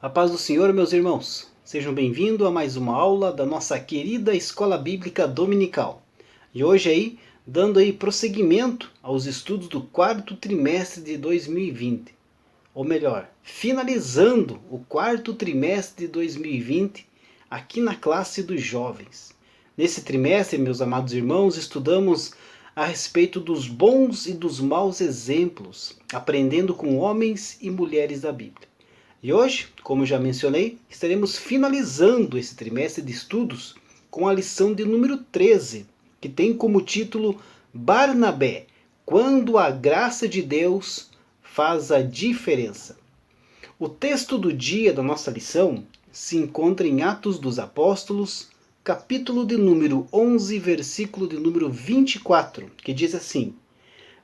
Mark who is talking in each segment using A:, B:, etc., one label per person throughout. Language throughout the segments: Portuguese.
A: A paz do Senhor, meus irmãos. Sejam bem-vindos a mais uma aula da nossa querida Escola Bíblica Dominical. E hoje aí, dando aí prosseguimento aos estudos do quarto trimestre de 2020. Ou melhor, finalizando o quarto trimestre de 2020 aqui na classe dos jovens. Nesse trimestre, meus amados irmãos, estudamos a respeito dos bons e dos maus exemplos, aprendendo com homens e mulheres da Bíblia. E hoje, como já mencionei, estaremos finalizando esse trimestre de estudos com a lição de número 13, que tem como título Barnabé, quando a graça de Deus faz a diferença. O texto do dia da nossa lição se encontra em Atos dos Apóstolos, capítulo de número 11, versículo de número 24, que diz assim: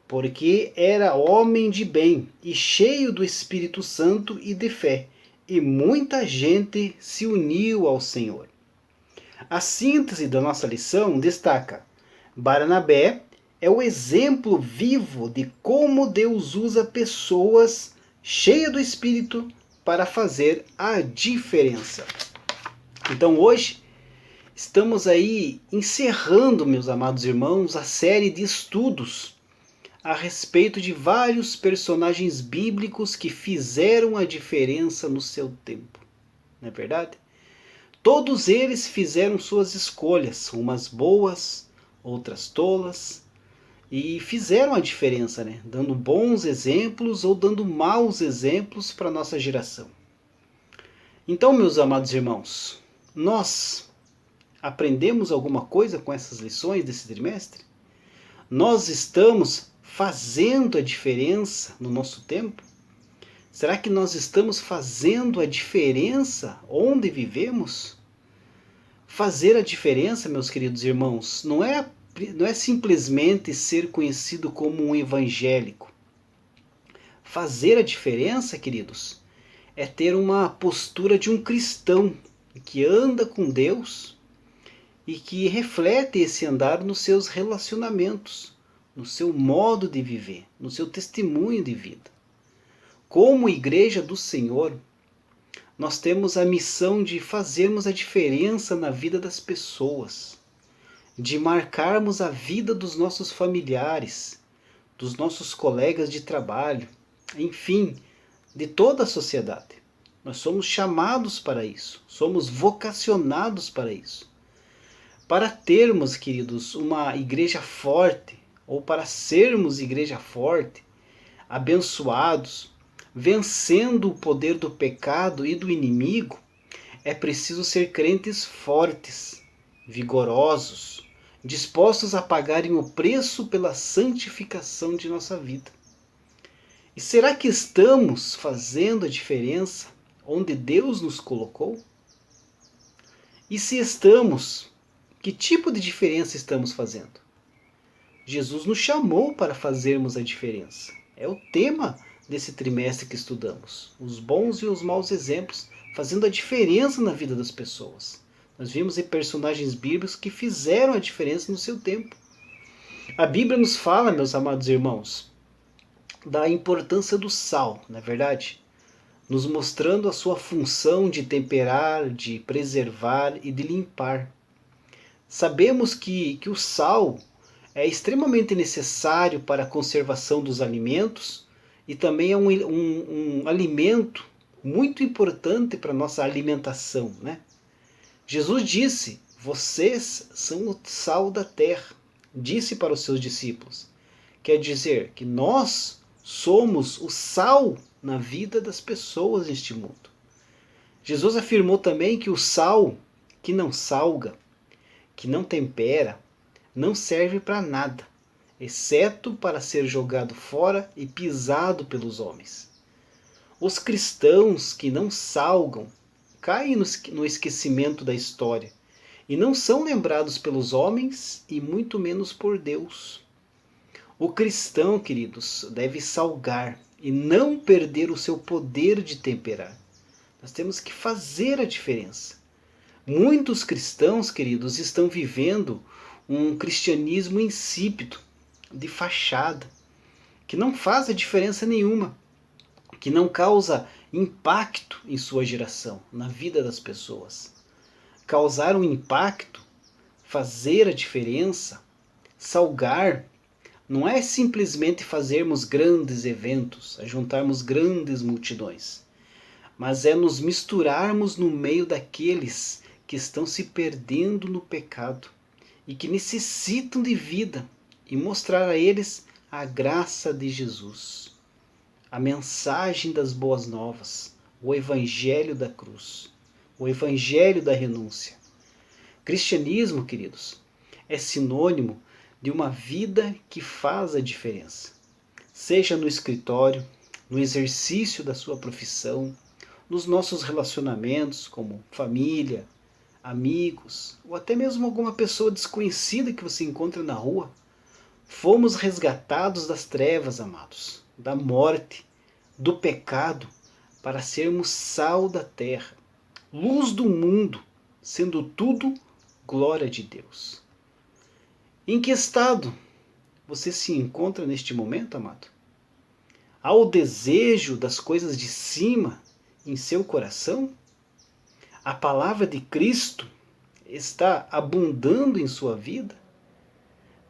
A: porque era homem de bem e cheio do Espírito Santo e de fé, e muita gente se uniu ao Senhor. A síntese da nossa lição destaca: Barnabé é o exemplo vivo de como Deus usa pessoas cheias do Espírito para fazer a diferença. Então hoje estamos aí encerrando, meus amados irmãos, a série de estudos a respeito de vários personagens bíblicos que fizeram a diferença no seu tempo. Não é verdade? Todos eles fizeram suas escolhas, umas boas, outras tolas, e fizeram a diferença, né? Dando bons exemplos ou dando maus exemplos para a nossa geração. Então, meus amados irmãos, nós aprendemos alguma coisa com essas lições desse trimestre? Nós estamos fazendo a diferença no nosso tempo? Será que nós estamos fazendo a diferença onde vivemos? Fazer a diferença, meus queridos irmãos, não é simplesmente ser conhecido como um evangélico. Fazer a diferença, queridos, é ter uma postura de um cristão que anda com Deus e que reflete esse andar nos seus relacionamentos, no seu modo de viver, no seu testemunho de vida. Como igreja do Senhor, nós temos a missão de fazermos a diferença na vida das pessoas, de marcarmos a vida dos nossos familiares, dos nossos colegas de trabalho, enfim, de toda a sociedade. Nós somos chamados para isso, somos vocacionados para isso. Para termos, queridos, uma igreja forte, ou para sermos igreja forte, abençoados, vencendo o poder do pecado e do inimigo, é preciso ser crentes fortes, vigorosos, dispostos a pagarem o preço pela santificação de nossa vida. E será que estamos fazendo a diferença onde Deus nos colocou? E se estamos, que tipo de diferença estamos fazendo? Jesus nos chamou para fazermos a diferença. É o tema desse trimestre que estudamos. Os bons e os maus exemplos, fazendo a diferença na vida das pessoas. Nós vimos aí personagens bíblicos que fizeram a diferença no seu tempo. A Bíblia nos fala, meus amados irmãos, da importância do sal, não é verdade? Nos mostrando a sua função de temperar, de preservar e de limpar. Sabemos que o sal é extremamente necessário para a conservação dos alimentos e também é um alimento muito importante para a nossa alimentação, né? Jesus disse: vocês são o sal da terra. Disse para os seus discípulos. Quer dizer que nós somos o sal na vida das pessoas neste mundo. Jesus afirmou também que o sal que não salga, que não tempera, não serve para nada, exceto para ser jogado fora e pisado pelos homens. Os cristãos que não salgam caem no esquecimento da história e não são lembrados pelos homens e muito menos por Deus. O cristão, queridos, deve salgar e não perder o seu poder de temperar. Nós temos que fazer a diferença. Muitos cristãos, queridos, estão vivendo um cristianismo insípido, de fachada, que não faz a diferença nenhuma, que não causa impacto em sua geração, na vida das pessoas. Causar um impacto, fazer a diferença, salgar, não é simplesmente fazermos grandes eventos, juntarmos grandes multidões, mas é nos misturarmos no meio daqueles que estão se perdendo no pecado e que necessitam de vida e mostrar a eles a graça de Jesus, a mensagem das boas novas, o evangelho da cruz, o evangelho da renúncia. Cristianismo, queridos, é sinônimo de uma vida que faz a diferença, seja no escritório, no exercício da sua profissão, nos nossos relacionamentos como família, amigos, ou até mesmo alguma pessoa desconhecida que você encontra na rua. Fomos resgatados das trevas, amados, da morte, do pecado, para sermos sal da terra, luz do mundo, sendo tudo glória de Deus. Em que estado você se encontra neste momento, amado? Há o desejo das coisas de cima em seu coração? A palavra de Cristo está abundando em sua vida?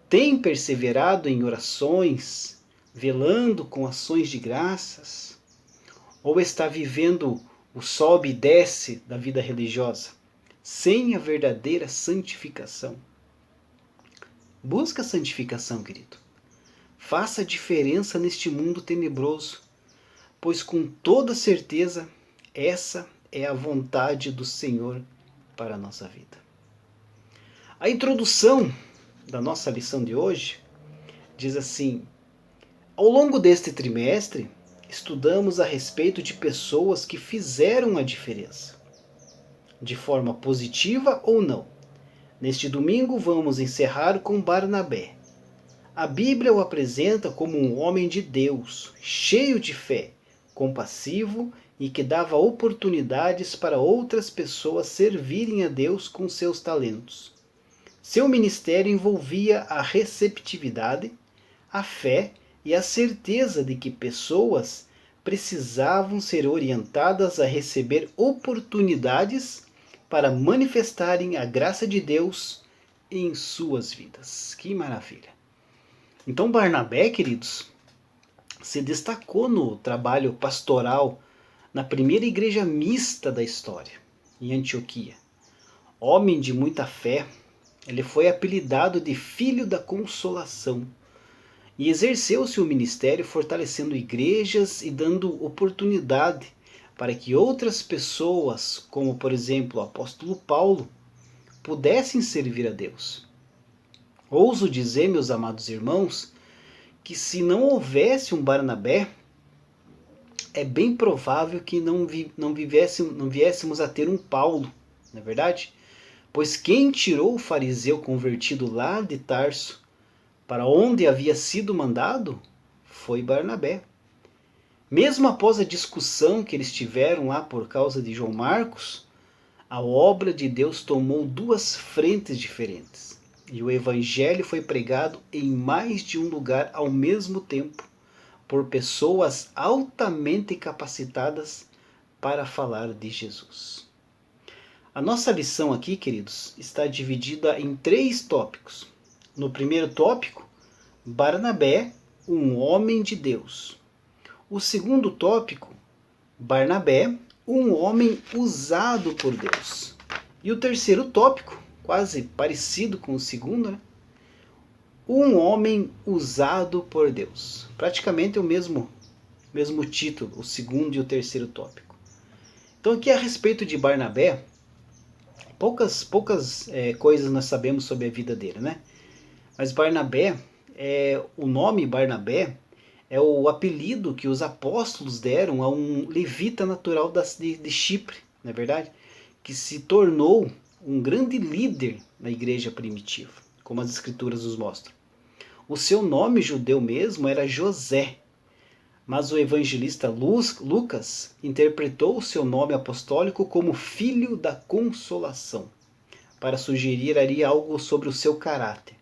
A: Tem perseverado em orações, velando com ações de graças? Ou está vivendo o sobe e desce da vida religiosa, sem a verdadeira santificação? Busca a santificação, querido. Faça a diferença neste mundo tenebroso, pois com toda certeza essa é a vontade do Senhor para a nossa vida. A introdução da nossa lição de hoje diz assim: ao longo deste trimestre, estudamos a respeito de pessoas que fizeram a diferença, de forma positiva ou não. Neste domingo vamos encerrar com Barnabé. A Bíblia o apresenta como um homem de Deus, cheio de fé, compassivo e que dava oportunidades para outras pessoas servirem a Deus com seus talentos. Seu ministério envolvia a receptividade, a fé e a certeza de que pessoas precisavam ser orientadas a receber oportunidades para manifestarem a graça de Deus em suas vidas. Que maravilha! Então Barnabé, queridos, se destacou no trabalho pastoral na primeira igreja mista da história, em Antioquia. Homem de muita fé, ele foi apelidado de Filho da Consolação e exerceu seu ministério fortalecendo igrejas e dando oportunidade para que outras pessoas, como por exemplo o apóstolo Paulo, pudessem servir a Deus. Ouso dizer, meus amados irmãos, que se não houvesse um Barnabé, é bem provável que não viéssemos a ter um Paulo, não é verdade? Pois quem tirou o fariseu convertido lá de Tarso para onde havia sido mandado foi Barnabé. Mesmo após a discussão que eles tiveram lá por causa de João Marcos, a obra de Deus tomou duas frentes diferentes. E o evangelho foi pregado em mais de um lugar ao mesmo tempo, por pessoas altamente capacitadas para falar de Jesus. A nossa lição aqui, queridos, está dividida em 3 tópicos. No primeiro tópico, Barnabé, um homem de Deus. O segundo tópico, Barnabé, um homem usado por Deus. E o terceiro tópico, quase parecido com o segundo, né? Um homem usado por Deus. Praticamente o mesmo título, o segundo e o terceiro tópico. Então aqui a respeito de Barnabé, poucas coisas nós sabemos sobre a vida dele, né? Mas Barnabé, o nome Barnabé é o apelido que os apóstolos deram a um levita natural de Chipre, não é verdade? Que se tornou um grande líder na igreja primitiva, como as escrituras nos mostram. O seu nome judeu mesmo era José, mas o evangelista Lucas interpretou o seu nome apostólico como Filho da Consolação, para sugerir ali algo sobre o seu caráter,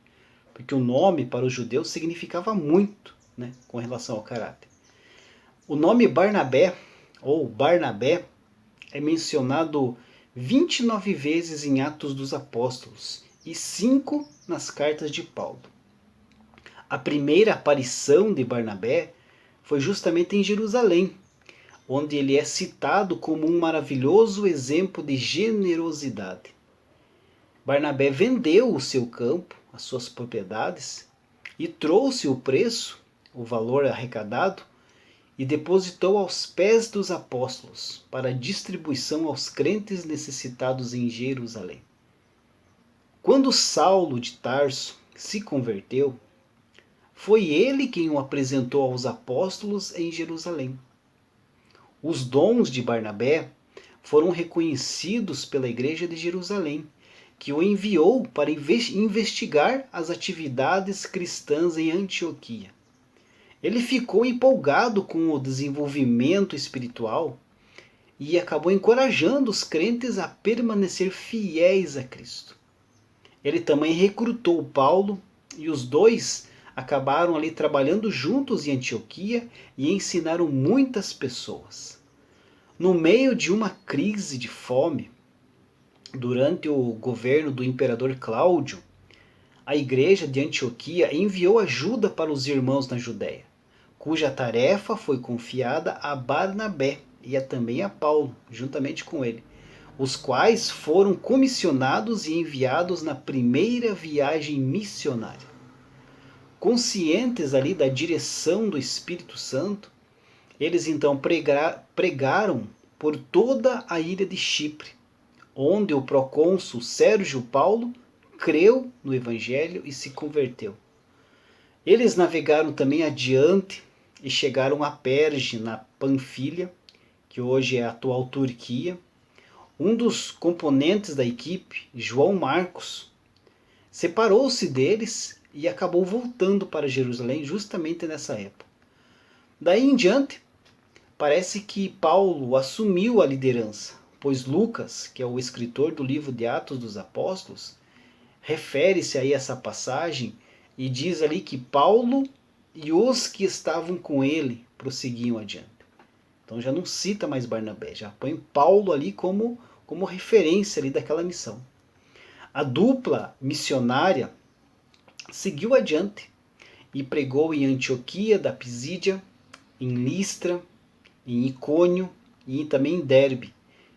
A: porque o nome para os judeus significava muito, né, com relação ao caráter. O nome Barnabé, ou Barnabé, é mencionado 29 vezes em Atos dos Apóstolos e 5 nas cartas de Paulo. A primeira aparição de Barnabé foi justamente em Jerusalém, onde ele é citado como um maravilhoso exemplo de generosidade. Barnabé vendeu o seu campo, as suas propriedades, e trouxe o preço, o valor arrecadado, e depositou aos pés dos apóstolos para distribuição aos crentes necessitados em Jerusalém. Quando Saulo de Tarso se converteu, foi ele quem o apresentou aos apóstolos em Jerusalém. Os dons de Barnabé foram reconhecidos pela igreja de Jerusalém, que o enviou para investigar as atividades cristãs em Antioquia. Ele ficou empolgado com o desenvolvimento espiritual e acabou encorajando os crentes a permanecer fiéis a Cristo. Ele também recrutou Paulo e os dois acabaram ali trabalhando juntos em Antioquia e ensinaram muitas pessoas. No meio de uma crise de fome, durante o governo do imperador Cláudio, a igreja de Antioquia enviou ajuda para os irmãos na Judéia, cuja tarefa foi confiada a Barnabé e também a Paulo, juntamente com ele, os quais foram comissionados e enviados na primeira viagem missionária. Conscientes ali da direção do Espírito Santo, eles então pregaram por toda a ilha de Chipre, onde o procônsul Sérgio Paulo creu no Evangelho e se converteu. Eles navegaram também adiante e chegaram a Perge, na Panfilha, que hoje é a atual Turquia. Um dos componentes da equipe, João Marcos, separou-se deles e acabou voltando para Jerusalém justamente nessa época. Daí em diante, parece que Paulo assumiu a liderança, pois Lucas, que é o escritor do livro de Atos dos Apóstolos, refere-se aí a essa passagem e diz ali que Paulo e os que estavam com ele prosseguiam adiante. Então já não cita mais Barnabé, já põe Paulo ali como referência ali daquela missão. A dupla missionária seguiu adiante e pregou em Antioquia da Pisídia, em Listra, em Icônio e também em Derbe,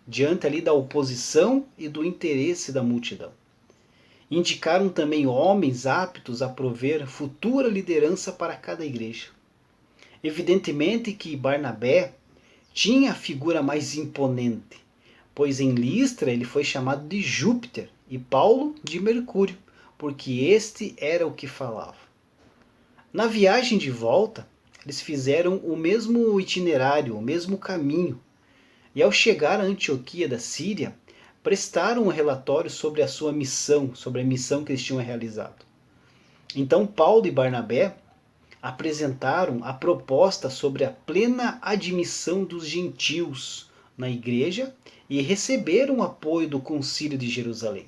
A: diante ali da oposição e do interesse da multidão. Indicaram também homens aptos a prover futura liderança para cada igreja. Evidentemente que Barnabé tinha a figura mais imponente, pois em Listra ele foi chamado de Júpiter e Paulo de Mercúrio, porque este era o que falava. Na viagem de volta, eles fizeram o mesmo itinerário, o mesmo caminho, e ao chegar a Antioquia da Síria, prestaram um relatório sobre a sua missão, sobre a missão que eles tinham realizado. Então Paulo e Barnabé apresentaram a proposta sobre a plena admissão dos gentios na igreja e receberam o apoio do Concílio de Jerusalém.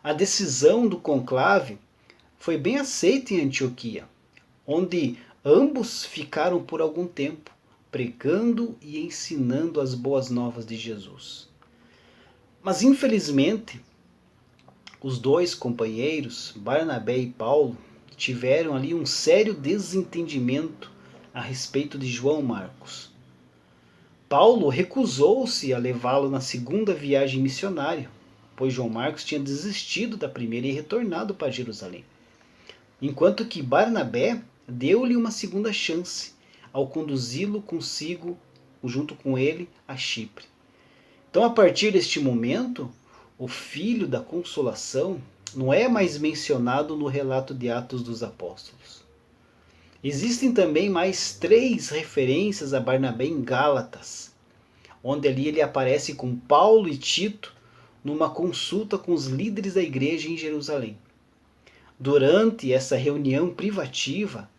A: A decisão do conclave foi bem aceita em Antioquia, onde ambos ficaram por algum tempo, pregando e ensinando as boas novas de Jesus. Mas infelizmente, os dois companheiros, Barnabé e Paulo, tiveram ali um sério desentendimento a respeito de João Marcos. Paulo recusou-se a levá-lo na segunda viagem missionária, pois João Marcos tinha desistido da primeira e retornado para Jerusalém. Enquanto que Barnabé deu-lhe uma segunda chance ao conduzi-lo consigo, junto com ele, a Chipre. Então, a partir deste momento, o Filho da Consolação não é mais mencionado no relato de Atos dos Apóstolos. Existem também mais 3 referências a Barnabé em Gálatas, onde ali ele aparece com Paulo e Tito numa consulta com os líderes da igreja em Jerusalém. Durante essa reunião privativa,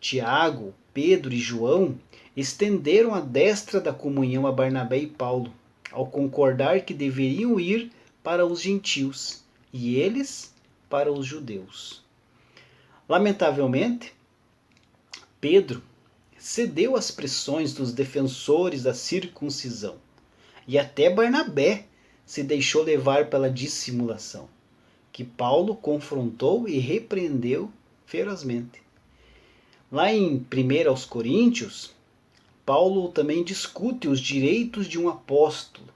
A: Tiago, Pedro e João estenderam a destra da comunhão a Barnabé e Paulo, ao concordar que deveriam ir para os gentios e eles para os judeus. Lamentavelmente, Pedro cedeu às pressões dos defensores da circuncisão. E até Barnabé se deixou levar pela dissimulação, que Paulo confrontou e repreendeu ferozmente. Lá em 1 aos Coríntios, Paulo também discute os direitos de um apóstolo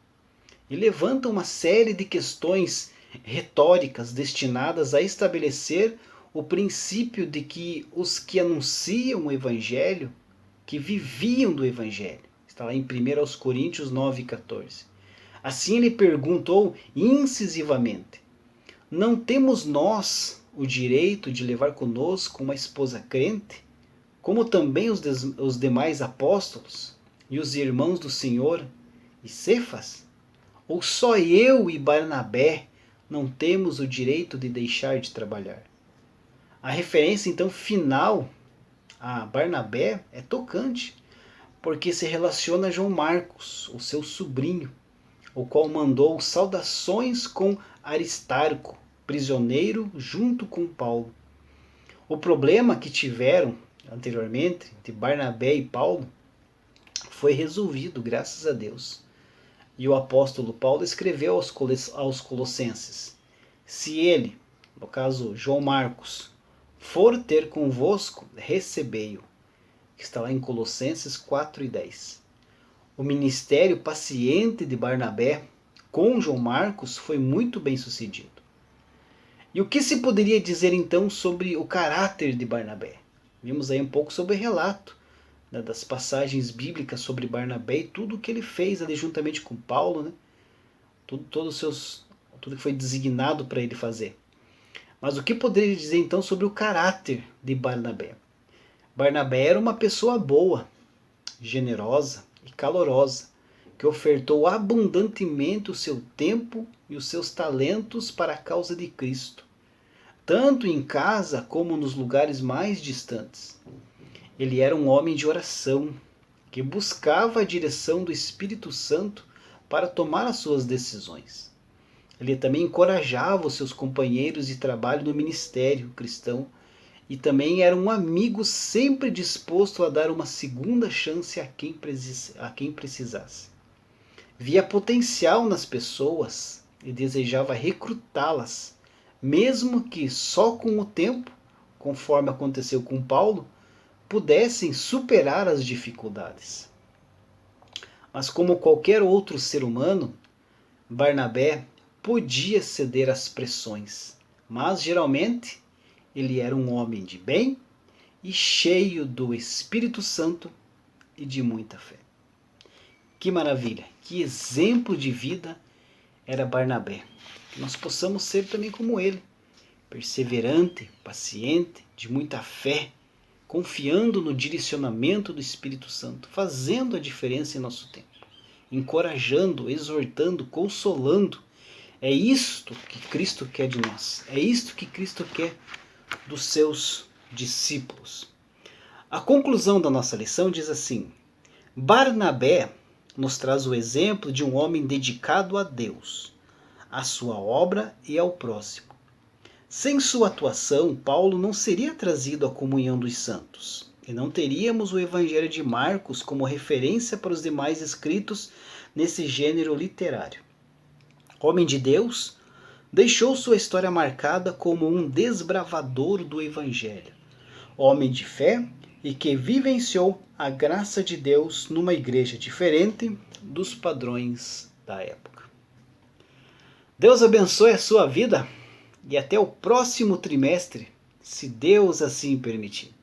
A: e levanta uma série de questões retóricas destinadas a estabelecer o princípio de que os que anunciam o Evangelho, que viviam do Evangelho. Está lá em 1 aos Coríntios 9,14. Assim ele perguntou incisivamente: não temos nós o direito de levar conosco uma esposa crente, como também os demais apóstolos e os irmãos do Senhor e Cefas? Ou só eu e Barnabé não temos o direito de deixar de trabalhar? A referência então final a Barnabé é tocante, porque se relaciona a João Marcos, o seu sobrinho, o qual mandou saudações com Aristarco, prisioneiro junto com Paulo. O problema que tiveram anteriormente entre Barnabé e Paulo foi resolvido, graças a Deus. E o apóstolo Paulo escreveu aos Colossenses: se ele, no caso João Marcos, for ter convosco, recebei-o. Está lá em Colossenses 4:10. O ministério paciente de Barnabé com João Marcos foi muito bem sucedido. E o que se poderia dizer então sobre o caráter de Barnabé? Vimos aí um pouco sobre o relato das passagens bíblicas sobre Barnabé e tudo o que ele fez ali juntamente com Paulo, né? Tudo que foi designado para ele fazer. Mas o que poderia dizer então sobre o caráter de Barnabé? Barnabé era uma pessoa boa, generosa e calorosa, que ofertou abundantemente o seu tempo e os seus talentos para a causa de Cristo, tanto em casa como nos lugares mais distantes. Ele era um homem de oração, que buscava a direção do Espírito Santo para tomar as suas decisões. Ele também encorajava os seus companheiros de trabalho no ministério cristão e também era um amigo sempre disposto a dar uma segunda chance a quem precisasse. Via potencial nas pessoas e desejava recrutá-las, mesmo que só com o tempo, conforme aconteceu com Paulo, pudessem superar as dificuldades. Mas como qualquer outro ser humano, Barnabé podia ceder às pressões, mas geralmente ele era um homem de bem e cheio do Espírito Santo e de muita fé. Que maravilha, que exemplo de vida era Barnabé. Que nós possamos ser também como ele, perseverante, paciente, de muita fé, confiando no direcionamento do Espírito Santo, fazendo a diferença em nosso tempo, encorajando, exortando, consolando. É isto que Cristo quer de nós, é isto que Cristo quer dos seus discípulos. A conclusão da nossa lição diz assim: Barnabé nos traz o exemplo de um homem dedicado a Deus, à sua obra e ao próximo. Sem sua atuação, Paulo não seria trazido à comunhão dos santos, e não teríamos o Evangelho de Marcos como referência para os demais escritos nesse gênero literário. Homem de Deus, deixou sua história marcada como um desbravador do Evangelho, homem de fé e que vivenciou a graça de Deus numa igreja diferente dos padrões da época. Deus abençoe a sua vida e até o próximo trimestre, se Deus assim permitir.